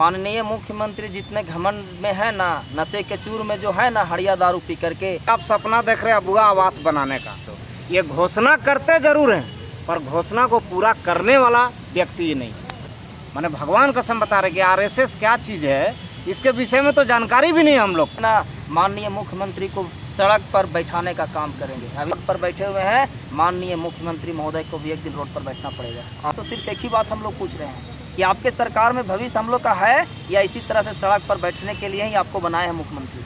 माननीय मुख्यमंत्री जितने घमंड में है ना, नशे के चूर में जो है ना, हड़िया दारू पी करके आप सपना देख रहे हैं अबुआ आवास बनाने का। तो ये घोषणा करते जरूर हैं पर घोषणा को पूरा करने वाला व्यक्ति ही नहीं। माने भगवान कसम बता रहे कि आरएसएस क्या चीज़ है, इसके विषय में तो जानकारी भी नहीं हम लोग ना। माननीय मुख्यमंत्री को सड़क पर बैठाने का काम करेंगे। अभी रोड पर बैठे हुए हैं, माननीय मुख्यमंत्री महोदय को भी एक दिन रोड पर बैठना पड़ेगा। तो सिर्फ एक ही बात हम लोग पूछ रहे हैं कि आपके सरकार में भविष्य हम लोग का है या इसी तरह से सड़क पर बैठने के लिए ही आपको बनाए हैं मुख्यमंत्री।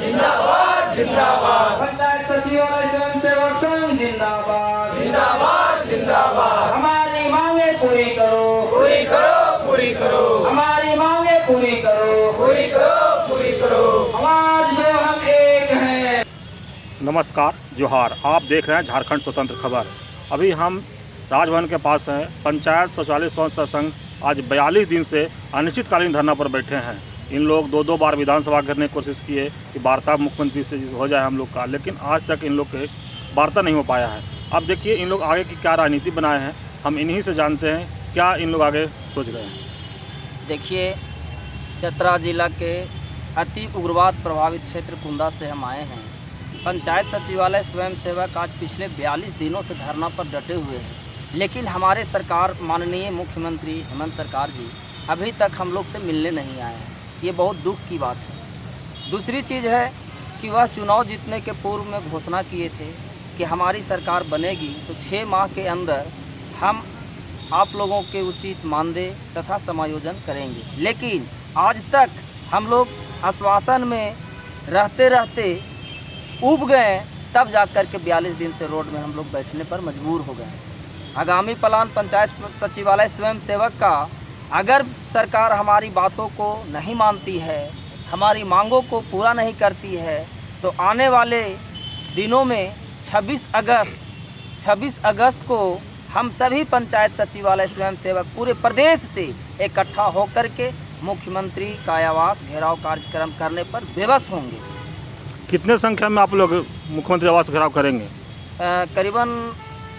जिंदाबाद जिंदाबाद पंचायत सचिवालय स्वयंसेवक संघ जिंदाबाद जिंदाबाद जिंदाबाद। हमारी मांगे पूरी करो, पूरी करो पूरी करो, हमारी मांगे पूरी करो, पूरी करो पूरी करो। आज जो हम एक हैं। नमस्कार, जोहार। आप देख रहे हैं झारखंड स्वतंत्र खबर। अभी हम राजभवन के पास हैं। पंचायत शौचालय स्वयंसेवक संघ आज 42 दिन से अनिश्चितकालीन धरना पर बैठे हैं। इन लोग दो बार विधानसभा करने की कोशिश किए कि वार्ता मुख्यमंत्री से हो जाए हम लोग का, लेकिन आज तक इन लोग के वार्ता नहीं हो पाया है। अब देखिए इन लोग आगे की क्या रणनीति बनाए हैं, हम इन्हीं से जानते हैं क्या इन लोग आगे सोच रहे हैं। देखिए, चतरा जिला के अति उग्रवाद प्रभावित क्षेत्र कुंदा से हम आए हैं। पंचायत सचिवालय स्वयंसेवक आज पिछले 42 दिनों से धरना पर डटे हुए हैं, लेकिन हमारे सरकार माननीय मुख्यमंत्री हेमंत सरकार जी अभी तक हम लोग से मिलने नहीं आए हैं। ये बहुत दुख की बात है। दूसरी चीज़ है कि वह चुनाव जीतने के पूर्व में घोषणा किए थे कि हमारी सरकार बनेगी तो 6 माह के अंदर हम आप लोगों के उचित मानदेय तथा समायोजन करेंगे, लेकिन आज तक हम लोग आश्वासन में रहते रहते ऊब गए, तब जाकर के 42 दिन से रोड में हम लोग बैठने पर मजबूर हो गए। आगामी प्लान पंचायत सचिवालय स्वयंसेवक का अगर सरकार हमारी बातों को नहीं मानती है, हमारी मांगों को पूरा नहीं करती है, तो आने वाले दिनों में 26 अगस्त को हम सभी पंचायत सचिवालय स्वयंसेवक पूरे प्रदेश से इकट्ठा होकर के मुख्यमंत्री का आवास घेराव कार्यक्रम करने पर विवश होंगे। कितने संख्या में आप लोग मुख्यमंत्री आवास घेराव करेंगे? करीबन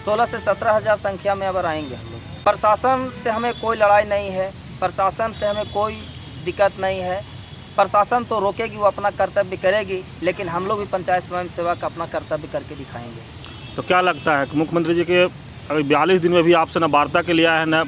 16 से 17 हज़ार संख्या में अगर आएंगे हम लोग। प्रशासन से हमें कोई लड़ाई नहीं है, प्रशासन से हमें कोई दिक्कत नहीं है। प्रशासन तो रोकेगी, वो अपना कर्तव्य करेगी, लेकिन हम लोग भी पंचायत स्वयंसेवक अपना कर्तव्य करके दिखाएंगे। तो क्या लगता है कि मुख्यमंत्री जी के अभी 42 दिन में भी आपसे न वार्ता के लिए आए हैं, न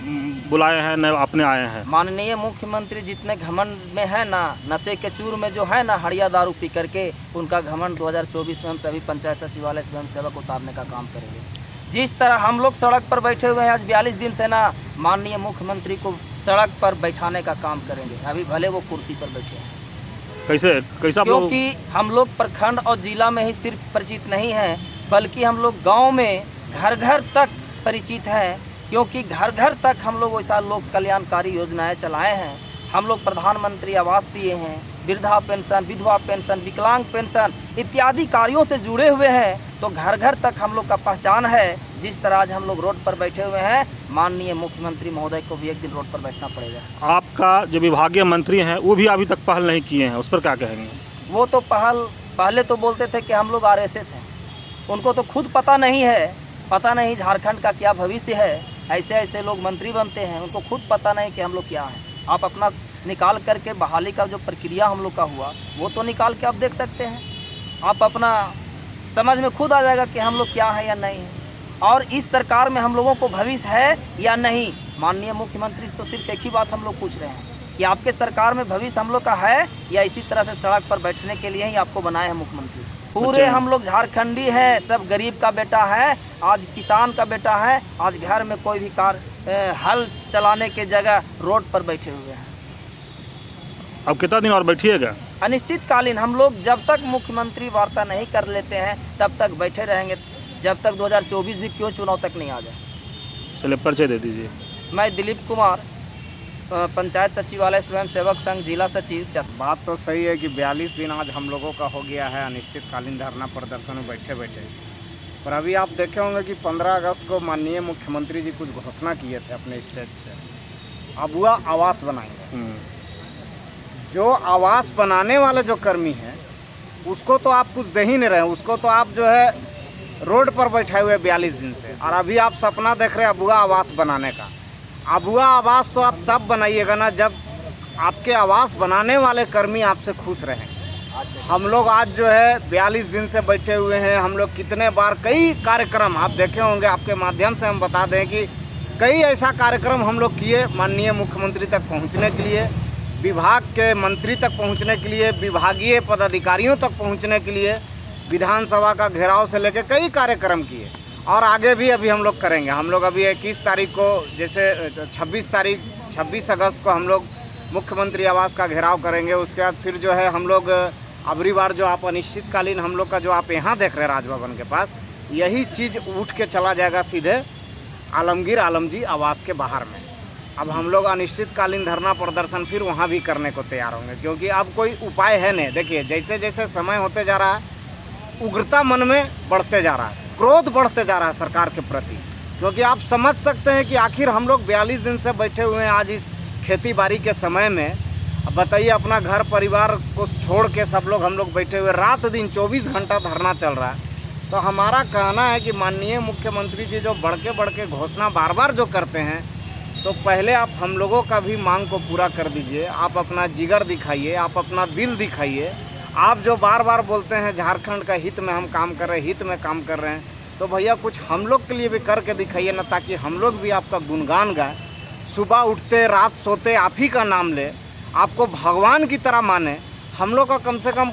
बुलाए हैं, न अपने आए हैं? माननीय मुख्यमंत्री जितने घमंड में है ना, नशे के चूर में जो है ना, हड़िया दारू पी करके, उनका घमंड 2024 में हम सभी पंचायत सचिवालय स्वयंसेवक उतारने का काम करेंगे। जिस तरह हम लोग सड़क पर बैठे हुए हैं आज 42 दिन से ना, माननीय मुख्यमंत्री को सड़क पर बैठाने का काम करेंगे। अभी भले वो कुर्सी पर बैठे हैं। कैसा? क्योंकि हम लोग प्रखंड और जिला में ही सिर्फ परिचित नहीं हैं, बल्कि हम लोग गांव में घर घर तक परिचित हैं, क्योंकि घर घर तक हम लोग वैसा लोक कल्याणकारी योजनाएं चलाए हैं। हम लोग प्रधानमंत्री आवास दिए हैं, वृद्धा पेंशन, विधवा पेंशन, विकलांग पेंशन इत्यादि कार्यों से जुड़े हुए हैं। तो घर घर तक हम लोग का पहचान है। जिस तरह आज हम लोग रोड पर बैठे हुए हैं, माननीय मुख्यमंत्री महोदय को भी एक दिन रोड पर बैठना पड़ेगा। आपका जो विभागीय मंत्री हैं वो भी अभी तक पहल नहीं किए हैं, उस पर क्या कहेंगे? वो तो पहले तो बोलते थे कि हम लोग आरएसएस हैं। उनको तो खुद पता नहीं झारखंड का क्या भविष्य है। ऐसे ऐसे लोग मंत्री बनते हैं, उनको खुद पता नहीं कि हम लोग क्या हैं। आप अपना निकाल करके बहाली का जो प्रक्रिया हम लोग का हुआ, वो तो निकाल के आप देख सकते हैं। आप अपना समझ में खुद आ जाएगा कि हम लोग क्या है या नहीं है, और इस सरकार में हम लोगों को भविष्य है या नहीं। माननीय मुख्यमंत्री से तो सिर्फ एक ही बात हम लोग पूछ रहे हैं कि आपके सरकार में भविष्य हम लोग का है या इसी तरह से सड़क पर बैठने के लिए ही आपको बनाए हैं मुख्यमंत्री। पूरे हम लोग झारखंडी हैं, सब गरीब का बेटा है, आज किसान का बेटा है। आज घर में कोई भी हल चलाने के जगह रोड पर बैठे हुए हैं। अब कितना दिन और बैठिएगा? अनिश्चितकालीन हम लोग जब तक मुख्यमंत्री वार्ता नहीं कर लेते हैं तब तक बैठे रहेंगे, जब तक 2024 भी क्यों चुनाव तक नहीं आ जाए। चलिए परिचय दे दीजिए। मैं दिलीप कुमार, पंचायत सचिवालय स्वयंसेवक संघ जिला सचिव। बात तो सही है कि 42 दिन आज हम लोगों का हो गया है अनिश्चितकालीन धरना प्रदर्शन में बैठे बैठे। पर अभी आप देखे होंगे कि 15 अगस्त को माननीय मुख्यमंत्री जी कुछ घोषणा किए थे अपने स्टेज से, अबुआ आवास बनाएंगे। जो आवास बनाने वाले जो कर्मी हैं उसको तो आप कुछ दे ही नहीं रहे हैं, उसको तो आप जो है रोड पर बैठाए हुए 42 दिन से। और अभी आप सपना देख रहे हैं अबुआ आवास बनाने का। अबुआ आवास तो आप तब बनाइएगा ना जब आपके आवास बनाने वाले कर्मी आपसे खुश रहें। हम लोग आज जो है 42 दिन से बैठे हुए हैं। हम लोग कितने बार कई कार्यक्रम आप देखे होंगे, आपके माध्यम से हम बता दें कि कई ऐसा कार्यक्रम हम लोग किए माननीय मुख्यमंत्री तक पहुंचने के लिए, विभाग के मंत्री तक पहुंचने के लिए, विभागीय पदाधिकारियों तक पहुंचने के लिए, विधानसभा का घेराव से लेकर कई कार्यक्रम किए और आगे भी अभी हम लोग करेंगे। हम लोग अभी 21 तारीख को जैसे 26 अगस्त को हम लोग मुख्यमंत्री आवास का घेराव करेंगे। उसके बाद फिर जो है हम लोग अबरी बार जो आप अनिश्चितकालीन हम लोग का जो आप यहाँ देख रहे हैं राजभवन के पास, यही चीज़ उठ के चला जाएगा सीधे आलमगीर आलम जी आवास के बाहर में। अब हम लोग अनिश्चितकालीन धरना प्रदर्शन फिर वहाँ भी करने को तैयार होंगे, क्योंकि अब कोई उपाय है नहीं। देखिए जैसे जैसे समय होते जा रहा है उग्रता मन में बढ़ते जा रहा है, क्रोध बढ़ते जा रहा है सरकार के प्रति, क्योंकि आप समझ सकते हैं कि आखिर हम लोग 42 दिन से बैठे हुए हैं आज इस खेती बाड़ी के समय में। अब बताइए अपना घर परिवार को छोड़ के सब लोग हम लोग बैठे हुए, रात दिन 24 घंटा धरना चल रहा है। तो हमारा कहना है कि माननीय मुख्यमंत्री जी जो बढ़ के घोषणा बार बार जो करते हैं, तो पहले आप हम लोगों का भी मांग को पूरा कर दीजिए। आप अपना जिगर दिखाइए, आप अपना दिल दिखाइए। आप जो बार बार बोलते हैं झारखंड का हित में हम काम कर रहे हैं, हित में काम कर रहे हैं, तो भैया कुछ हम लोग के लिए भी करके दिखाइए ना, ताकि हम लोग भी आपका गुणगान गाएं। सुबह उठते रात सोते आप ही का नाम ले, आपको भगवान की तरह माने। हम लोग का कम से कम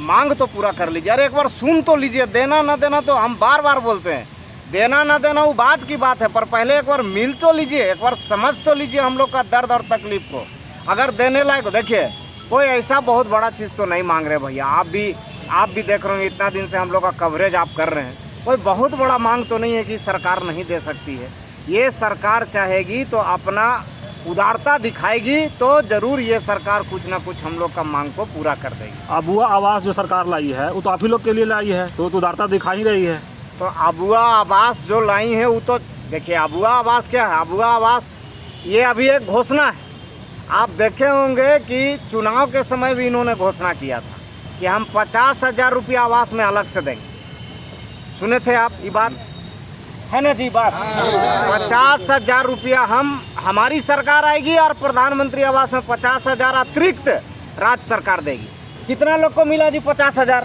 मांग तो पूरा कर लीजिए। अरे एक बार सुन तो लीजिए। देना ना देना तो हम बार बार बोलते हैं, देना ना देना वो बात की बात है, पर पहले एक बार मिल तो लीजिए, एक बार समझ तो लीजिए हम लोग का दर्द और तकलीफ को। अगर देने लायक, देखिए कोई ऐसा बहुत बड़ा चीज़ तो नहीं मांग रहे भैया। आप भी देख रहे हैं इतना दिन से हम लोग का कवरेज आप कर रहे हैं। कोई बहुत बड़ा मांग तो नहीं है कि सरकार नहीं दे सकती है। ये सरकार चाहेगी तो अपना उदारता दिखाएगी तो ज़रूर ये सरकार कुछ ना कुछ हम लोग का मांग को पूरा कर देगी। अबुआ आवास जो सरकार लाई है वो तो आप ही लोग के लिए लाई है, तो उदारता दिखा ही रही है। तो अबुआ आवास जो लाई है वो तो देखिए, अबुआ आवास क्या है? अबुआ आवास ये अभी एक घोषणा है। आप देखे होंगे कि चुनाव के समय भी इन्होंने घोषणा किया था कि हम 50,000 रुपया आवास में अलग से देंगे। सुने थे आप ये बात? है ना जी बात? 50,000 रुपया हमारी सरकार आएगी और प्रधानमंत्री आवास में 50,000 अतिरिक्त राज्य सरकार देगी। कितना लोग को मिला जी 50,000?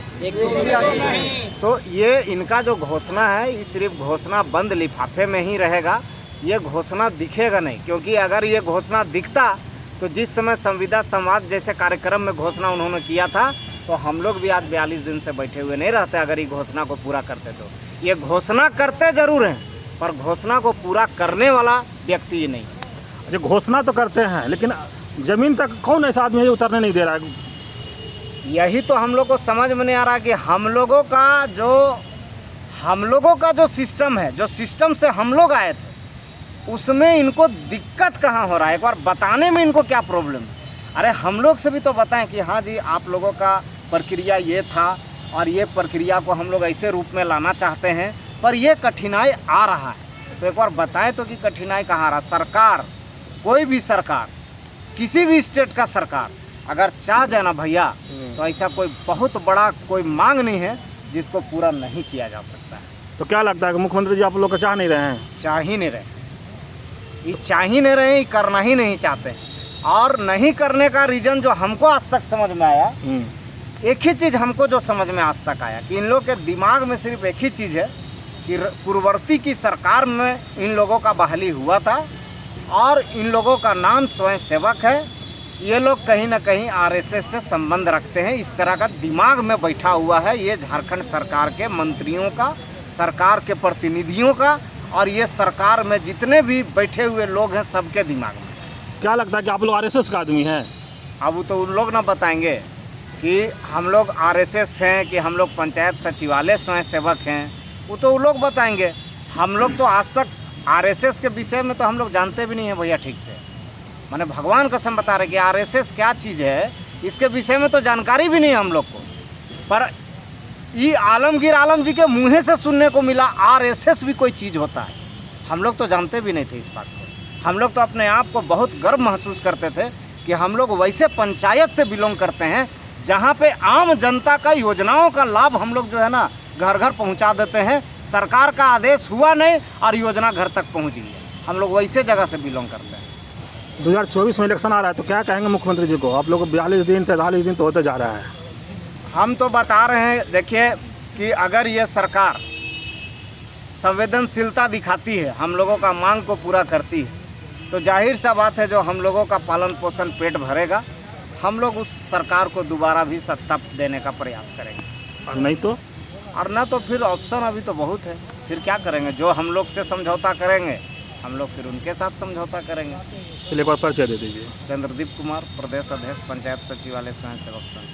तो ये इनका जो घोषणा है ये सिर्फ घोषणा बंद लिफाफे में ही रहेगा, ये घोषणा दिखेगा नहीं। क्योंकि अगर ये घोषणा दिखता तो जिस समय संविदा संवाद जैसे कार्यक्रम में घोषणा उन्होंने किया था, तो हम लोग भी आज 42 दिन से बैठे हुए नहीं रहते अगर ये घोषणा को पूरा करते। तो ये घोषणा करते ज़रूर हैं, पर घोषणा को पूरा करने वाला व्यक्ति ही नहीं। जो घोषणा तो करते हैं लेकिन ज़मीन तक कौन ऐसा आदमी है जो उतरने नहीं दे रहा है? यही तो हम लोग को समझ में नहीं आ रहा कि हम लोगों का जो सिस्टम है, जो सिस्टम से हम लोग आए थे, उसमें इनको दिक्कत कहाँ हो रहा है? एक बार बताने में इनको क्या प्रॉब्लम है? अरे हम लोग से भी तो बताएं कि हाँ जी आप लोगों का प्रक्रिया ये था और ये प्रक्रिया को हम लोग ऐसे रूप में लाना चाहते हैं, पर ये कठिनाई आ रहा है। तो एक बार बताएं तो कि कठिनाई कहाँ आ रहा? सरकार, कोई भी सरकार, किसी भी स्टेट का सरकार अगर चाह जाए ना भैया, तो ऐसा कोई बहुत बड़ा कोई मांग नहीं है जिसको पूरा नहीं किया जा सकता है। तो क्या लगता है कि मुख्यमंत्री जी आप लोग का चाह नहीं रहे हैं? चाह ही नहीं रहे, ये चाह ही नहीं रहे, करना ही नहीं चाहते। और नहीं करने का रीज़न जो हमको आज तक समझ में आया, एक ही चीज़ हमको जो समझ में आज तक आया कि इन लोग के दिमाग में सिर्फ एक ही चीज़ है कि पूर्ववर्ती की सरकार में इन लोगों का बहाली हुआ था और इन लोगों का नाम स्वयं सेवक है। ये लोग कहीं ना कहीं आरएसएस से संबंध रखते हैं, इस तरह का दिमाग में बैठा हुआ है ये झारखंड सरकार के मंत्रियों का, सरकार के प्रतिनिधियों का, और ये सरकार में जितने भी बैठे हुए लोग हैं सबके दिमाग में। क्या लगता है कि आप लोग आरएसएस का आदमी हैं? अब वो तो उन लोग ना बताएंगे कि हम लोग आरएसएस हैं कि हम लोग पंचायत सचिवालय स्वयं सेवक हैं, वो तो लोग बताएंगे। हम लोग तो आज तक आरएसएस के विषय में तो हम लोग जानते भी नहीं हैं भैया ठीक से। मैंने भगवान कसम बता रहे कि आरएसएस क्या चीज़ है इसके विषय में तो जानकारी भी नहीं है हम लोग को। पर ये आलमगीर आलम जी के मुँह से सुनने को मिला आरएसएस भी कोई चीज़ होता है। हम लोग तो जानते भी नहीं थे इस बात को। हम लोग तो अपने आप को बहुत गर्व महसूस करते थे कि हम लोग वैसे पंचायत से बिलोंग करते हैं जहाँ पे आम जनता का योजनाओं का लाभ हम लोग जो है ना घर घर पहुँचा देते हैं। सरकार का आदेश हुआ नहीं और योजना घर तक पहुँच गई है। हम लोग वैसे जगह से बिलोंग करते हैं। 2024 में इलेक्शन आ रहा है तो क्या कहेंगे मुख्यमंत्री जी को? आप लोग 42 दिन 43 दिन तो होते जा रहा है। हम तो बता रहे हैं, देखिए कि अगर ये सरकार संवेदनशीलता दिखाती है, हम लोगों का मांग को पूरा करती है, तो जाहिर सा बात है जो हम लोगों का पालन पोषण पेट भरेगा, हम लोग उस सरकार को दोबारा भी सत्ता देने का प्रयास करेंगे। और नहीं तो? और ना तो फिर ऑप्शन अभी तो बहुत है, फिर क्या करेंगे? जो हम लोग से समझौता करेंगे हम लोग फिर उनके साथ समझौता करेंगे। चलिए एक बार परिचय दे दीजिए। चंद्रदीप कुमार, प्रदेश अध्यक्ष पंचायत सचिवालय स्वयं सेवक संघ।